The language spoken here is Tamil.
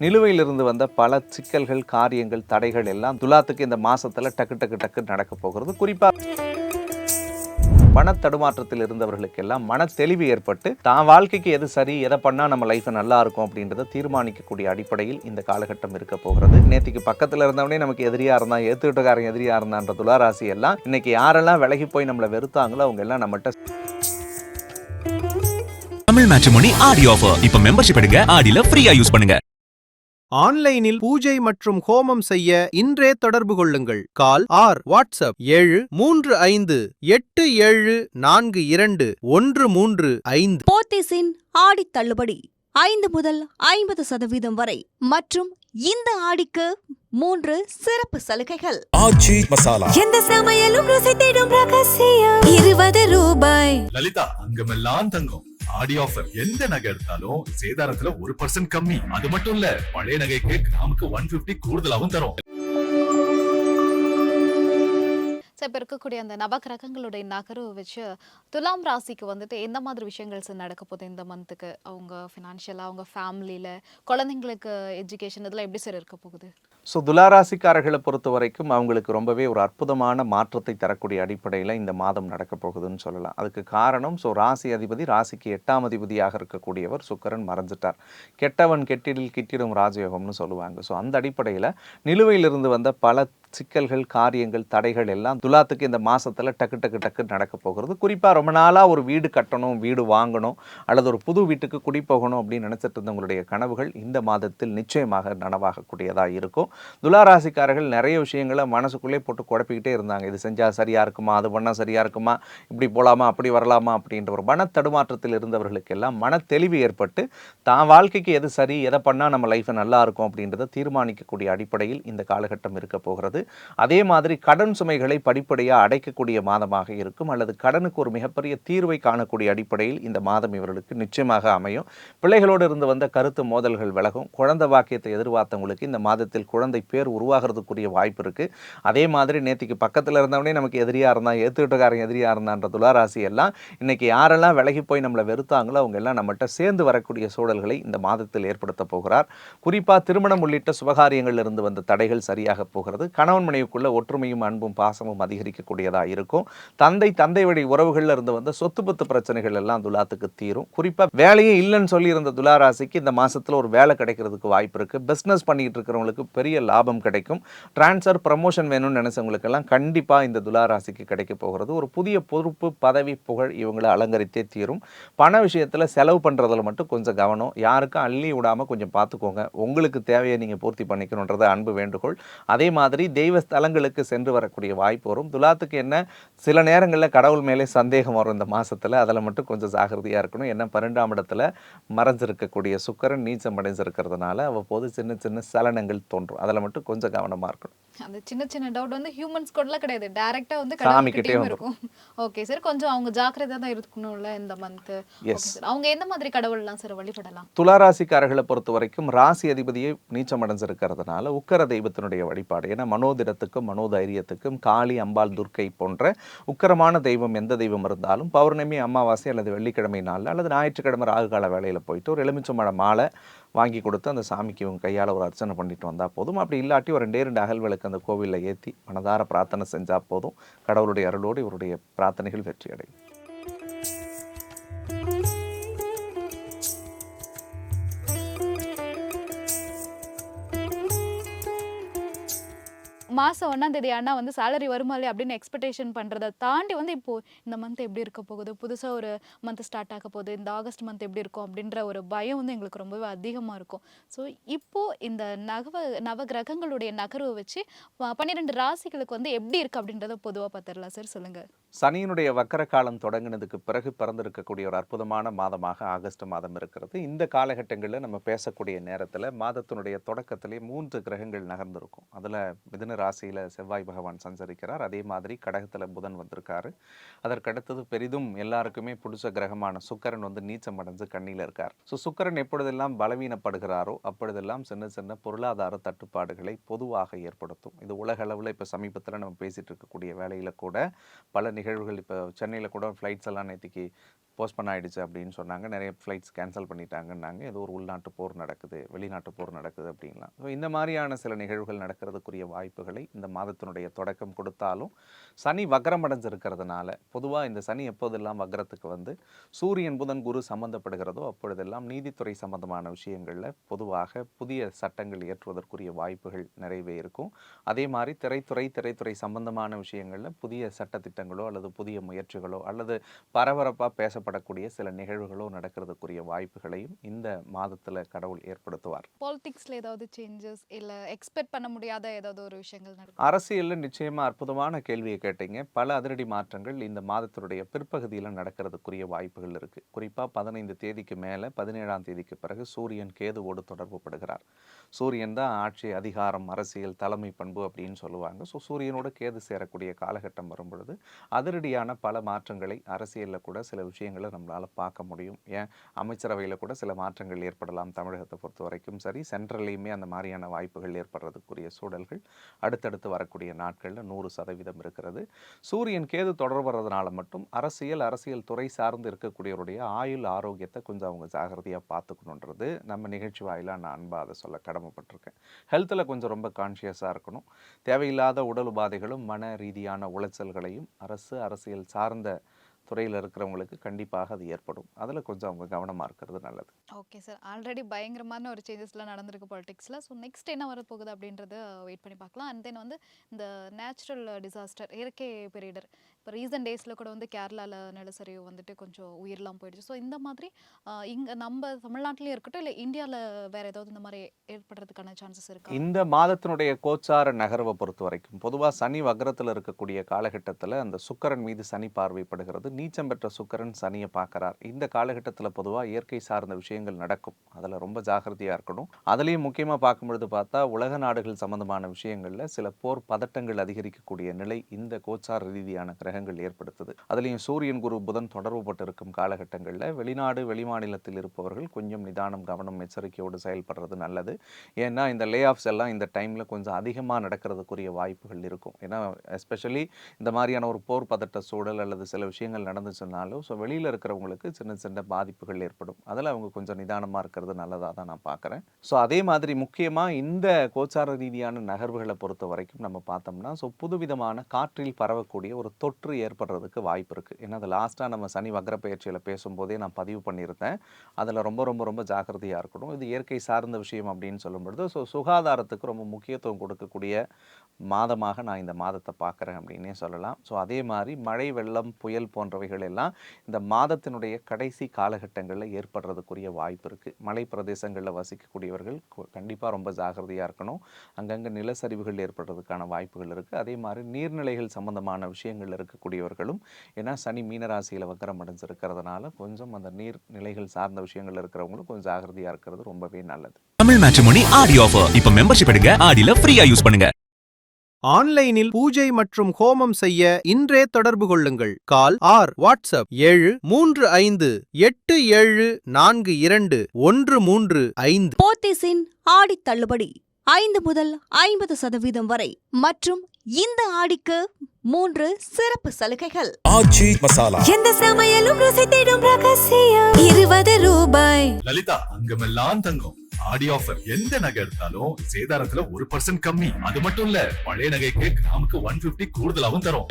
நிலுவையிலிருந்து வந்த பல சிக்கல்கள், காரியங்கள், தடைகள் எல்லாம் துலாத்துக்கு இந்த மாசத்துல டக்கு டக்கு டக்கு நடக்க போகிறது. குறிப்பா மனத்தடுமாற்றத்தில் இருந்தவர்களுக்கெல்லாம் மன தெளிவு ஏற்பட்டு தான் வாழ்க்கைக்கு எது சரி, எதை பண்ணா நம்ம லைஃப் நல்லா இருக்கும் அப்படின்றத தீர்மானிக்கக்கூடிய அடிப்படையில் இந்த காலகட்டம் இருக்க போகிறது. நேற்றுக்கு பக்கத்துல இருந்தவனே நமக்கு எதிரியா இருந்தான், ஏத்துக்கிட்டக்காரன் எதிரியா இருந்தான்ற துளாராசி எல்லாம் இன்னைக்கு யாரெல்லாம் விலகி போய் நம்மளை வெறுத்தாங்களோ அவங்க எல்லாம் நம்மகிட்ட தமிழ் மேட்ரிமோனி ஆடி ஆஃபர். இப்ப மெம்பர்ஷிப் எடுங்க, ஆடில ஃப்ரீயா யூஸ் பண்ணுங்க. ஆன்லைனில் பூஜை மற்றும் ஹோமம் செய்ய இன்றே தொடர்பு கொள்ளுங்கள். கால் வாட்ஸ்அப் 7357421335. போத்தீஸின் ஆடி தள்ளுபடி 5 முதல் 50% வரை மற்றும் இந்த ஆடிக்கு 3 சிறப்பு சலுகைகள். ஆச்சி மசாலா எந்த சமையலும் ருசி தேடும் ரகசியம் 20 ரூபாய். லலிதா அங்கமெல்லாம் தங்கம் ஆடி ஆஃபர். எந்த நகை எடுத்தாலும் சேதாரத்துல 1% கம்மி. அது மட்டும் இல்ல, பழைய நகைக்கு கிராமுக்கு 150 கூடுதலாகவும் தரும். இப்போ இருக்கக்கூடிய அந்த நவகிரகங்களுடைய நகர்வு வச்சு துலாம் ராசிக்கு வந்துட்டு எந்த மாதிரி விஷயங்கள் நடக்க போகுது இந்த மந்த்துக்கு? அவங்க ஃபினான்ஷியலாக, அவங்க ஃபேமிலியில், குழந்தைங்களுக்கு எஜுகேஷன் இதெல்லாம் எப்படி சார் இருக்க போகுது? ஸோ துளாராசிக்காரர்களை பொறுத்த வரைக்கும் அவங்களுக்கு ரொம்பவே ஒரு அற்புதமான மாற்றத்தை தரக்கூடிய அடிப்படையில் இந்த மாதம் நடக்க போகுதுன்னு சொல்லலாம். அதுக்கு காரணம், ஸோ ராசி அதிபதி, ராசிக்கு 8ஆம் அதிபதியாக இருக்கக்கூடியவர் சுக்கிரன் மறைஞ்சிட்டார். கெட்டவன் கெட்டிடில் கிட்டிடும் ராஜயோகம்னு சொல்லுவாங்க. ஸோ அந்த அடிப்படையில் நிலுவையிலிருந்து வந்த பல சிக்கல்கள், காரியங்கள், தடைகள் எல்லாம் துலாத்துக்கு இந்த மாசத்துல டக்கு டக்கு டக்கு நடக்க போகிறது. குறிப்பாக ரொம்ப நாளாக ஒரு வீடு கட்டணும், வீடு வாங்கணும், அல்லது ஒரு புது வீட்டுக்கு குடி போகணும் அப்படின்னு நினைச்சிட்டு இருந்தவங்களுடைய கனவுகள் இந்த மாதத்தில் நிச்சயமாக நனவாகக்கூடியதாக இருக்கும். துளாராசிக்காரர்கள் நிறைய விஷயங்களை மனசுக்குள்ளே போட்டு குழப்பிக்கிட்டே இருந்தாங்க. இது செஞ்சால் சரியா இருக்குமா, அது பண்ணால் சரியா இருக்குமா, இப்படி போகலாமா, அப்படி வரலாமா அப்படின்ற ஒரு மன தடுமாற்றத்தில் இருந்தவர்களுக்கெல்லாம் மன தெளிவு ஏற்பட்டு தான் வாழ்க்கைக்கு எது சரி, எதை பண்ணால் நம்ம லைஃப் நல்லா இருக்கும் அப்படின்றத தீர்மானிக்கக்கூடிய அடிப்படையில் இந்த காலகட்டம் இருக்க போகிறது. அதே மாதிரி கடன் சுமைகளை படிப்படியாக அடைக்கக்கூடிய மாதமாக இருக்கும், அல்லது கடனுக்கு ஒரு மிகப்பெரிய தீர்வை காணக்கூடிய அடிப்படையில் இந்த மாதம் இவர்களுக்கு நிச்சயமாக அமையும். பிள்ளைகளோடு இருந்து வந்த கருத்து மோதல்கள் விலகும். குழந்தை பாக்கியத்தை எதிர்பார்த்தவங்களுக்கு இந்த மாதத்தில் குழந்தை பேர் உருவாகிறதுக்குரிய வாய்ப்பு இருக்குது. அதே மாதிரி நேற்றுக்கு பக்கத்தில் இருந்தவனே நமக்கு எதிரியாக இருந்தான், ஏத்துக்கிட்டக்காரன் எதிரியாக இருந்தான்ற துளாராசி எல்லாம் இன்னைக்கு யாரெல்லாம் விலகி போய் நம்மளை வெறுத்தாங்களோ அவங்க எல்லாம் நம்மகிட்ட சேர்ந்து வரக்கூடிய சூழல்களை இந்த மாதத்தில் ஏற்படுத்த போகிறார். குறிப்பாக திருமணம் உள்ளிட்ட சுபகாரியங்கள் இருந்து வந்த தடைகள் சரியாக போகிறது. கணவன் மனைவிக்குள்ள ஒற்றுமையும் அன்பும் பாசமும் அதிகரிக்கக்கூடியதாக இருக்கும். தந்தை வழி உறவுகளில் இருந்து வந்த சொத்து பத்து பிரச்சனைகள் எல்லாம் துலாத்துக்கு தீரும். குறிப்பாக வேலையே இல்லைன்னு சொல்லி இருந்த துளாராசிக்கு இந்த மாசத்துல ஒரு வேலை கிடைக்கிறதுக்கு வாய்ப்பு இருக்கு. பிஸ்னஸ் பண்ணிட்டு இருக்கிறவங்களுக்கு பெரிய லாபம் கிடைக்கும். டிரான்ஸ்ஃபர், ப்ரமோஷன் வேணும்னு நினைச்சவங்களுக்கெல்லாம் கண்டிப்பா இந்த துளாராசிக்கு கிடைக்க போகிறது. ஒரு புதிய பொறுப்பு, பதவி, புகழ் இவங்களை அலங்கரித்தே தீரும். பண விஷயத்துல செலவு பண்றதுல மட்டும் கொஞ்சம் கவனம், யாருக்கும் அள்ளி விடாம கொஞ்சம் பார்த்துக்கோங்க. உங்களுக்கு தேவையை நீங்க பூர்த்தி பண்ணிக்கணுன்றது அன்பு வேண்டுகோள். அதே மாதிரி தெய்வ ஸ்தலங்களுக்கு சென்று வரக்கூடிய வாய்ப்பு வரும். துலாத்துக்கு என்ன, சில நேரங்களில் கடவுள் மேலே சந்தேகம் வரும் இந்த மாசத்துல. அதில் மட்டும் கொஞ்சம் ஜாகிரதையா இருக்கணும். என்ன, 12ஆம் இடத்துல மறைஞ்சிருக்கக்கூடிய சுக்கிரன் நீச்சம் அடைஞ்சிருக்கிறதுனால அவ்வப்போது சின்ன சின்ன சலனங்கள் தோன்றும். அதில் மட்டும் கொஞ்சம் கவனமா இருக்கணும். அந்த சின்ன சின்ன டவுட் வந்து ஹியூமன்ஸ் கூடலாம் கிடையாது, டைரக்டா வந்து சாமிக்கிட்டே கடவுள்கிட்டயும் இருக்கும். ஓகே சார், கொஞ்சம் அவங்க ஜாக்கிரதையா தான் இருக்கணும்ல இந்த மந்த். அவங்க எந்த மாதிரி கடவுள்லாம் சார் வழிபடலாம்? துளாராசிக்காரர்களை பொறுத்த வரைக்கும் ராசி அதிபதியை நீச்சம் அடைஞ்சிருக்கிறதுனால உக்கர தெய்வத்தினுடைய வழிபாடு, ஏன்னா மனோதிடத்துக்கும் மனோதைரியத்துக்கும் காளி, அம்பாள், துர்க்கை போன்ற உக்கரமான தெய்வம் எந்த தெய்வம் இருந்தாலும் பௌர்ணமி, அமாவாசை அல்லது வெள்ளிக்கிழமை நாளில் அல்லது ஞாயிற்றுக்கிழமை ராகுகால வேலையில் போயிட்டு ஒரு எலுமிச்சம்பழ மாலை வாங்கி கொடுத்து அந்த சாமிக்கு இவங்க கையால் ஒரு அர்ச்சனை பண்ணிட்டு வந்தால் போதும். அப்படி இல்லாட்டி ஒரு 2 அகல் விளக்கு அந்த கோவிலில் ஏற்றி மனதார பிரார்த்தனை செஞ்சால் போதும். கடவுளுடைய அருளோடு இவருடைய பிரார்த்தனைகள் வெற்றி அடையும். மாதம் 1ஆம் தேதி ஆனால் வந்து சேலரி வருமாலே அப்படின்னு எக்ஸ்பெக்டேஷன் பண்ணுறதை தாண்டி வந்து இப்போது இந்த மந்த் எப்படி இருக்க போகுது, புதுசாக ஒரு மந்த் ஸ்டார்ட் ஆக போகுது, இந்த ஆகஸ்ட் மந்த் எப்படி இருக்கும் அப்படின்ற ஒரு பயம் வந்து எங்களுக்கு ரொம்பவே அதிகமாக இருக்கும். ஸோ இப்போது இந்த நவகிரகங்களுடைய நகர்வை வச்சு 12 ராசிகளுக்கு வந்து எப்படி இருக்குது அப்படின்றத பொதுவாக பார்த்துடலாம் சார். சொல்லுங்கள். சனியினுடைய வக்கர காலம் தொடங்கினதுக்கு பிறகு பிறந்திருக்கக்கூடிய ஒரு அற்புதமான மாதமாக ஆகஸ்ட் மாதம் இருக்கிறது. இந்த காலகட்டங்களில் நம்ம பேசக்கூடிய நேரத்தில் மாதத்தினுடைய தொடக்கத்திலே 3 கிரகங்கள் நகர்ந்திருக்கும். அதில் மிதுன ராசியில் செவ்வாய் பகவான் சஞ்சரிக்கிறார். அதே மாதிரி கடகத்தில் புதன் வந்திருக்காரு. அதற்கடுத்தது பெரிதும் எல்லாருக்குமே பிடிச்ச கிரகமான சுக்கிரன் வந்து நீச்சம் அடைஞ்சு கண்ணியில் இருக்கார். ஸோ சுக்கிரன் எப்பொழுதெல்லாம் பலவீனப்படுகிறாரோ அப்பொழுதெல்லாம் சின்ன சின்ன பொருளாதார தட்டுப்பாடுகளை பொதுவாக ஏற்படுத்தும். இது உலக அளவில் இப்போ சமீபத்தில் நம்ம பேசிகிட்டு இருக்கக்கூடிய வேலையில் கூட பல நிகழ்வுகள், இப்போ சென்னையில் கூட ஃப்ளைட்ஸ் எல்லாம் நேற்றுக்கு போஸ்ட்போன் ஆயிடுச்சு அப்படின்னு சொன்னாங்க. நிறைய ஃப்ளைட்ஸ் கேன்சல் பண்ணிட்டாங்கன்னாங்க. ஏதோ ஒரு உள்நாட்டு போர் நடக்குது, வெளிநாட்டு போர் நடக்குது அப்படின்லாம். ஸோ இந்த மாதிரியான சில நிகழ்வுகள் நடக்கிறதுக்குரிய வாய்ப்புகளை இந்த மாதத்தினுடைய தொடக்கம் கொடுத்தாலும், சனி வக்ரம் அடைஞ்சிருக்கிறதுனால பொதுவாக இந்த சனி எப்போதெல்லாம் வக்ரத்துக்கு வந்து சூரியன் புதன் குரு சம்பந்தப்படுகிறதோ அப்பொழுதெல்லாம் நீதித்துறை சம்பந்தமான விஷயங்களில் பொதுவாக புதிய சட்டங்கள் இயற்றுவதற்குரிய வாய்ப்புகள் நிறையவே இருக்கும். அதே மாதிரி திரைத்துறை சம்பந்தமான விஷயங்களில் புதிய சட்டத்திட்டங்களோ அல்லது புதிய முயற்சிகளோ அல்லது பரபரப்பாக பேசப்படக்கூடிய சில நிகழ்வுகளோ நடக்கிறதுக்குரிய வாய்ப்புகளையும் இந்த மாதத்தில் கடவுள் ஏற்படுத்துவார். பாலிடிக்ஸ்ல ஏதாவது சேஞ்சஸ் இல்ல எக்ஸ்பெக்ட் பண்ண முடியாத ஏதாவது ஒரு விஷயங்கள் நடக்கும்? அரசியலில் நிச்சயமா அற்புதமான கேள்வியை கேட்டீங்க. பல அதிரடி மாற்றங்கள் இந்த மாதத்தினுடைய பிற்பகுதியில் நடக்கிறதுக்குரிய வாய்ப்புகள் இருக்கு. குறிப்பாக 15 தேதிக்கு மேலே 17ஆம் தேதிக்கு பிறகு சூரியன் கேதுவோடு தொடர்பு படுகிறார். சூரியன் தான் ஆட்சி, அதிகாரம், அரசியல், தலைமை பண்பு அப்படின்னு சொல்லுவாங்க. ஸோ சூரியனோட கேது சேரக்கூடிய காலகட்டம் வரும் பொழுது அதிரடியான பல மாற்றங்களை அரசியலில் கூட சில விஷயங்களை நம்மளால் பார்க்க முடியும். ஏன் அமைச்சரவையில் கூட சில மாற்றங்கள் ஏற்படலாம். தமிழகத்தை பொறுத்த வரைக்கும் சரி, சென்ட்ரல்லையுமே அந்த மாதிரியான வாய்ப்புகள் ஏற்படுறதுக்குரிய சூழல்கள் அடுத்தடுத்து வரக்கூடிய நாட்களில் 100% இருக்கிறது. சூரியன் கேது தொடர்புறதுனால மட்டும் அரசியல் துறை சார்ந்து இருக்கக்கூடியவருடைய ஆயுள் ஆரோக்கியத்தை கொஞ்சம் அவங்க ஜாகிரதையாக பார்த்துக்கணுன்றது நம்ம நிகழ்ச்சி வாயிலாக நான் அன்பாக அதை சொல்ல கடமைப்பட்டிருக்கேன். ஹெல்த்தில் கொஞ்சம் ரொம்ப கான்ஷியஸாக இருக்கணும். தேவையில்லாத உடல் உபாதைகளும் மன ரீதியான உளைச்சல்களையும் அரசியல் சார்ந்த துறையில் இருக்கிறவங்களுக்கு கண்டிப்பாக அது ஏற்படும். அதில் கொஞ்சம் அவங்க கவனமாக இருக்கிறது நல்லது. ஓகே சார், ஆல்ரெடி பயங்கரமான ஒரு சேஞ்சஸ்லாம் நடந்திருக்கு பாலிடிக்ஸில். ஸோ நெக்ஸ்ட் என்ன வரப்போகுது அப்படின்றத வெயிட் பண்ணி பார்க்கலாம். அண்ட் தென் வந்து இந்த நேச்சுரல் டிசாஸ்டர், இயற்கை பேரிடர், இப்போ ரீசன்ட் டேஸில் கூட வந்து கேரளாவில் நிலச்சரிவு வந்துட்டு கொஞ்சம் உயிரெலாம் போயிடுச்சு. ஸோ இந்த மாதிரி இங்கே நம்ம தமிழ்நாட்டிலையும் இருக்கட்டும் இல்லை இந்தியாவில் வேறு ஏதாவது இந்த மாதிரி ஏற்படுறதுக்கான சான்சஸ் இருக்கா? இந்த மாதத்தினுடைய கோச்சார நகர்வை பொறுத்த வரைக்கும் பொதுவாக சனி வக்ரத்தில் இருக்கக்கூடிய காலகட்டத்தில் அந்த சுக்கிரன் மீது சனி பார்வைப்படுகிறது. நீச்சம் பெற்ற சுக்கிரன் சனியை பார்க்குறார். இந்த காலகட்டத்தில் பொதுவாக இயற்கை சார்ந்த விஷயங்கள் நடக்கும். அதில் ரொம்ப ஜாகிரதையாக இருக்கணும். அதுலேயும் முக்கியமாக பார்க்கும்பொழுது பார்த்தா உலக நாடுகள் சம்பந்தமான விஷயங்களில் சில போர் பதட்டங்கள் அதிகரிக்கக்கூடிய நிலை இந்த கோச்சார ரீதியான கிரகங்கள் ஏற்படுத்துது. அதுலேயும் சூரியன் குரு புதன் தொடர்பு பட்டிருக்கும் காலகட்டங்களில் வெளிநாடு வெளிமாநிலத்தில் இருப்பவர்கள் கொஞ்சம் நிதானம், கவனம், எச்சரிக்கையோடு செயல்படுறது நல்லது. ஏன்னா இந்த லே ஆஃப்ஸ் எல்லாம் இந்த டைமில் கொஞ்சம் அதிகமாக நடக்கிறதுக்குரிய வாய்ப்புகள் இருக்கும். ஏன்னா எஸ்பெஷலி இந்த மாதிரியான ஒரு போர் பதட்ட சூழல் அல்லது சில விஷயங்கள் நடந்துச்சுனாலும் ஸோ வெளியில் இருக்கிறவங்களுக்கு சின்ன பாதிப்புகள் ஏற்படும். அதில் அவங்க கொஞ்சம் நிதானமாக இருக்கிறது நல்லதாக தான் நான் பார்க்குறேன். ஸோ அதே மாதிரி முக்கியமாக இந்த கோச்சார ரீதியான நகர்வுகளை பொறுத்த வரைக்கும் நம்ம பார்த்தோம்னா ஸோ புதுவிதமான காற்றில் பரவக்கூடிய ஒரு தொற்று ஏற்படுறதுக்கு வாய்ப்பு இருக்குது. ஏன்னா அது லாஸ்ட்டாக நம்ம சனி வக்ர பயிற்சியில் பேசும்போதே நான் பதிவு பண்ணியிருந்தேன். அதில் ரொம்ப ஜாக்கிரதையாக இருக்கணும். இது இயற்கை சார்ந்த விஷயம் அப்படின்னு சொல்லும்பொழுது ஸோ சுகாதாரத்துக்கு ரொம்ப முக்கியத்துவம் கொடுக்கக்கூடிய மாதமாக நான் இந்த மாதத்தை பார்க்குறேன் அப்படின்னே சொல்லலாம். ஸோ அதே மாதிரி மழை, வெள்ளம், புயல் போன்றவைகள் எல்லாம் இந்த மாதத்தினுடைய கடைசி காலகட்டங்களில் ஏற்படுறதுக்குரிய வாய்ப்பு இருக்குது. மலை பிரதேசங்களில் வசிக்கக்கூடியவர்கள் கண்டிப்பாக ரொம்ப ஜாகிரதையாக இருக்கணும். அங்கங்கே நிலச்சரிவுகள் ஏற்படுறதுக்கான வாய்ப்புகள் இருக்குது. அதே மாதிரி நீர்நிலைகள் சம்பந்தமான விஷயங்கள் இருக்கக்கூடியவர்களும் ஏன்னா சனி மீனராசியில் வக்கரம் அடைஞ்சிருக்கிறதுனால கொஞ்சம் அந்த நீர்நிலைகள் சார்ந்த விஷயங்கள் இருக்கிறவங்களும் கொஞ்சம் ஜாகிரதையாக இருக்கிறது ரொம்பவே நல்லது. தமிழ் மேட்ரிமோனி ஆடி ஆஃபர். இப்ப மெம்பர்ஷிப் எடுங்க, ஆடியில ஃப்ரீயா யூஸ் பண்ணுங்க. ஆன்லைனில் பூஜை மற்றும் ஹோமம் செய்ய இன்றே தொடர்பு கொள்ளுங்கள். கால் வாட்ஸ்அப் 7357421335. போத்தீஸின் ஆடி தள்ளுபடி 5 முதல் 50% வரை மற்றும் இந்த ஆடிக்கு 3 சிறப்பு சலுகைகள். ஆச்சி மசாலா எந்த சமையலும் ருசி தேடும் ரகசியம் 20 ரூபாய். லலிதா அங்கமெல்லாம் தங்கம் ஆடி ஆஃபர். எந்த நகை எடுத்தாலும் சேதாரத்துல 1% கம்மி. அது மட்டும் இல்ல, பழைய நகைக்கு கிராமுக்கு 150 கூடுதலாவும் தரும்.